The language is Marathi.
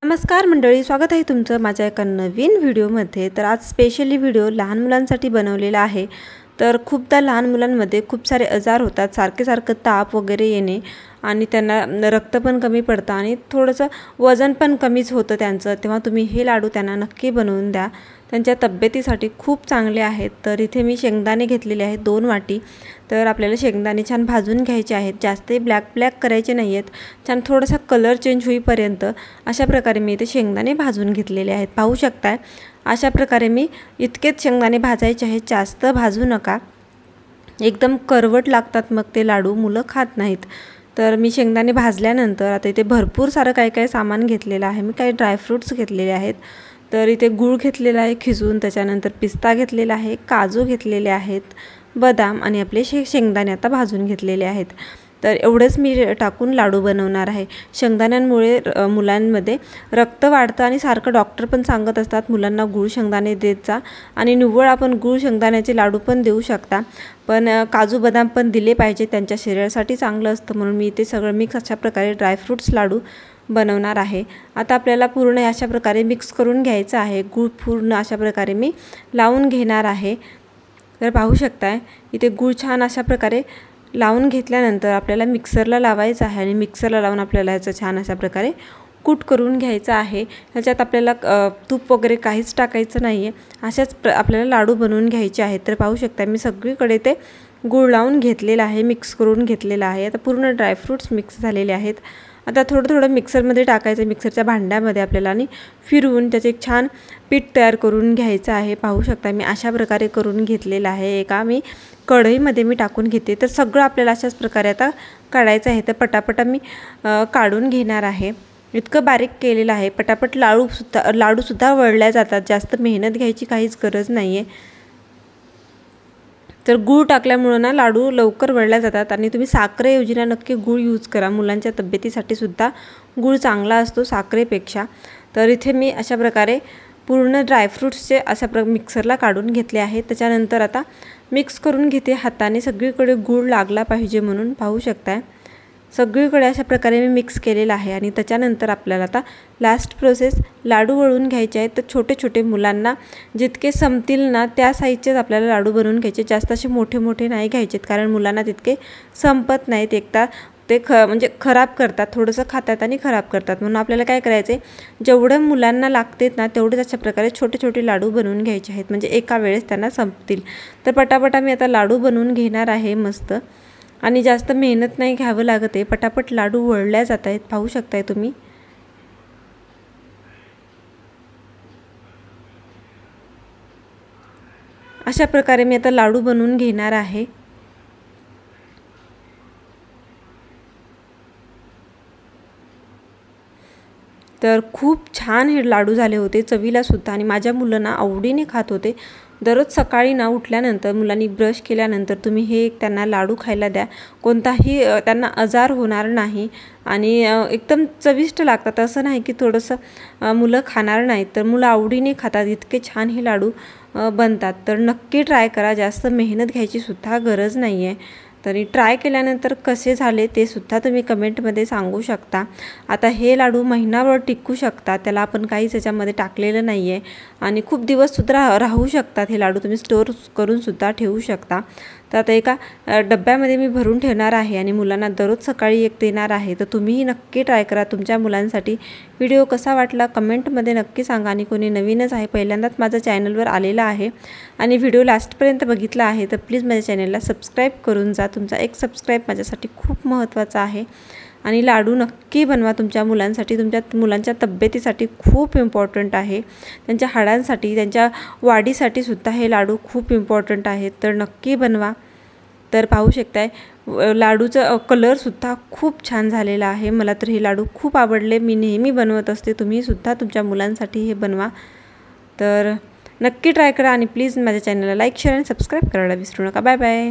नमस्कार मंडळी, स्वागत आहे तुमचं माझ्या एका नवीन व्हिडिओमध्ये। तर आज स्पेशली व्हिडिओ लहान मुलांसाठी बनवलेला आहे। तर खूपदा लहान मुलांमध्ये खूप सारे आजार होतात, सारखे ताप वगैरे येणे आणि त्यांना रक्त पण कमी पडतं आणि थोडंसं वजन पण कमीच होतं त्यांचं। तेव्हा तुम्ही हे लाडू त्यांना नक्की बनवून द्या, त्यांच्या तब्येतीसाठी खूप चांगले आहेत। तर इथे मी शेंगदाणे घेतलेले आहेत 2 वाटी। तर आपल्याला शेंगदाणे छान भाजून घ्यायचे आहेत, जास्त ब्लॅक करायचे नाहीयेत, छान थोडासा कलर चेंज होईपर्यंत अशा प्रकारे मी इथे शेंगदाणे भाजून घेतलेले आहेत। पाहू शकता अशा प्रकारे मी इतकेच शेंगदाणे भाजायचे आहेत, जास्त भाजू नका, एकदम करवट लागतात मग ते लाडू, मुलं खात नाहीत। तर मी शेंगदाणे भाजल्यानंतर आता इथे भरपूर सारं काय सामान घेतलेलं आहे। मी काही ड्रायफ्रूट्स घेतलेले आहेत। तर इथे गूळ घेतलेला आहे खिसून, त्याच्यानंतर पिस्ता घेतलेला आहे, काजू घेतलेले आहेत, बदाम आणि आपले शेंगदाणे आता भाजून घेतलेले आहेत। तर एवढंच मी टाकून लाडू बनवणार आहे। शेंगदाण्यांमुळे मुलांमध्ये रक्त वाढतं आणि सारखं डॉक्टर पण सांगत असतात मुलांना गूळ शेंगदाणे देत जा आणि निव्वळ आपण गूळ शेंगदाण्याचे लाडू पण देऊ शकता, पण काजू बदाम पण दिले पाहिजे, त्यांच्या शरीरासाठी चांगलं असतं। म्हणून मी ते सगळं मिक्स अशा प्रकारे ड्रायफ्रूट्स लाडू बनवणार आहे। आता आपल्याला पूर्ण अशा प्रकारे मिक्स करून घ्यायचं आहे। गूळ पूर्ण अशा प्रकारे मी लावून घेणार आहे। तर पाहू शकताय इथे गूळ छान अशा प्रकारे लावून घेतल्यानंतर आपल्याला मिक्सरला लावायचं आहे आणि मिक्सरला लावून आपल्याला याचं छान अशा प्रकारे कूट करून घ्यायचं आहे। ह्याच्यात आपल्याला तूप वगैरे काहीच टाकायचं नाही आहे, अशाच आपल्याला लाडू बनवून घ्यायचे आहेत। तर पाहू शकता मी सगळीकडे ते गूळ लावून घेतलेला आहे, मिक्स करून घेतलेला आहे। आता पूर्ण ड्रायफ्रूट्स मिक्स झालेले आहेत। आता थोडं मिक्सरमध्ये टाकायचं, मिक्सरच्या भांड्यामध्ये आपल्याला आणि फिरवून त्याचे एक छान पीठ तयार करून घ्यायचं आहे। पाहू शकता मी अशा प्रकारे करून घेतलेलं आहे। एका मी कढईमध्ये मी टाकून घेते। तर सगळं आपल्याला अशाच प्रकारे आता काढायचं आहे। तर पटापट मी काढून घेणार आहे। इतकं बारीक केलेलं आहे, पटापट लाडूसुद्धा वळल्या जातात, जास्त मेहनत घ्यायची काहीच गरज नाही आहे। तर गूळ टाकल्यामुळे ना लाडू लवकर वळल्या जातात आणि तुम्ही साखरेऐवजी ना नक्की गूळ यूज करा, मुलांच्या तब्येतीसाठी सुद्धा गूळ चांगला असतो साखरेपेक्षा। तर इथे मी अशा प्रकारे पूर्ण ड्रायफ्रूट्सचे अशा मिक्सरला काढून घेतले आहेत। त्याच्यानंतर आता मिक्स करून घेते हाताने, सगळीकडे गूळ लागला पाहिजे म्हणून। पाहू शकताय सगळीकडे अशा प्रकारे मी मिक्स केलेलं आहे आणि त्याच्यानंतर आपल्याला आता लास्ट प्रोसेस लाडू वळून घ्यायचे आहेत। तर छोटे मुलांना जितके संपतील ना त्या साईजचेच आपल्याला लाडू बनवून घ्यायचे, जास्त असे मोठे नाही घ्यायचेत, कारण मुलांना तितके संपत नाहीत, एकदा ते म्हणजे खराब करतात, थोडंसं खातात आणि खराब करतात। म्हणून आपल्याला काय करायचं आहे, जेवढं मुलांना लागतेत ना तेवढेच अशा प्रकारे छोटे लाडू बनवून घ्यायचे आहेत, म्हणजे एका वेळेस त्यांना संपतील। तर पटापट मी आता लाडू बनवून घेणार आहे मस्त, आणि जास्त मेहनत नाही घ्यावं लागत आहे, पटापट लाडू वळल्या जात आहेत। पाहू शकताय तुम्ही अशा प्रकारे मी आता लाडू बनवून घेणार आहे। तर खूप छान हे लाडू झाले होते, चवीला सुद्धा, आणि माझ्या मुलांना आवडीने खात होते। दररोज सकाळी ना उठल्यानंतर मुलांनी ब्रश केल्यानंतर तुम्ही हे त्यांना लाडू खायला द्या, कोणताही त्यांना आजार होणार नाही आणि एकदम चविष्ट लागतात। असं नाही की थोडंसं मुलं खाणार नाहीत, तर मुलं आवडीने खातात, इतके छान हे लाडू बनतात। तर नक्की ट्राय करा, जास्त मेहनत घ्यायची सुद्धा गरज नाही आहे। तरी ट्राय केल्यानंतर कसे झाले ते सुद्धा तुम्ही कमेंटमध्ये सांगू शकता। आता हे लाडू महिनाभर टिकू शकतात, त्याला आपण काहीच याच्यामध्ये टाकलेलं नाही आहे आणि खूप दिवस सुद्धा राहू शकतात। हे लाडू तुम्ही स्टोर करून सुद्धा ठेवू शकता। तर आता एका डब्यामध्ये मी भरून ठेवणार आहे आणि मुलांना दररोज सकाळी एक देणार आहे। तर तुम्हीही नक्की ट्राय करा तुमच्या मुलांसाठी। व्हिडिओ कसा वाटला कमेंटमध्ये नक्की सांगा, आणि कोणी नवीनच आहे, पहिल्यांदाच माझ्या चॅनलवर आलेला आहे आणि व्हिडिओ लास्टपर्यंत बघितला आहे तर प्लीज माझ्या चॅनलला सबस्क्राईब करून जा। तुमचा एक सबस्क्राईब माझ्यासाठी खूप महत्त्वाचा आहे। आणि लाडू नक्की बनवा तुमच्या मुलांसाठी, तुमच्या मुलांच्या तब्येतीसाठी खूप इम्पॉर्टंट आहे, त्यांच्या हाडांसाठी, त्यांच्या वाढीसाठी सुद्धा हे लाडू खूप इम्पॉर्टंट आहेत। तर नक्की बनवा। तर पाहू शकताय लाडूचा कलरसुद्धा खूप छान झालेला आहे, मला तर हे लाडू खूप आवडले, मी नेहमी बनवत असते, तुम्ही सुद्धा तुमच्या मुलांसाठी हे बनवा। तर नक्की ट्राय करा आणि प्लीज माझ्या चॅनलला लाईक शेअर आणि सबस्क्राईब करायला विसरू नका। Bye bye.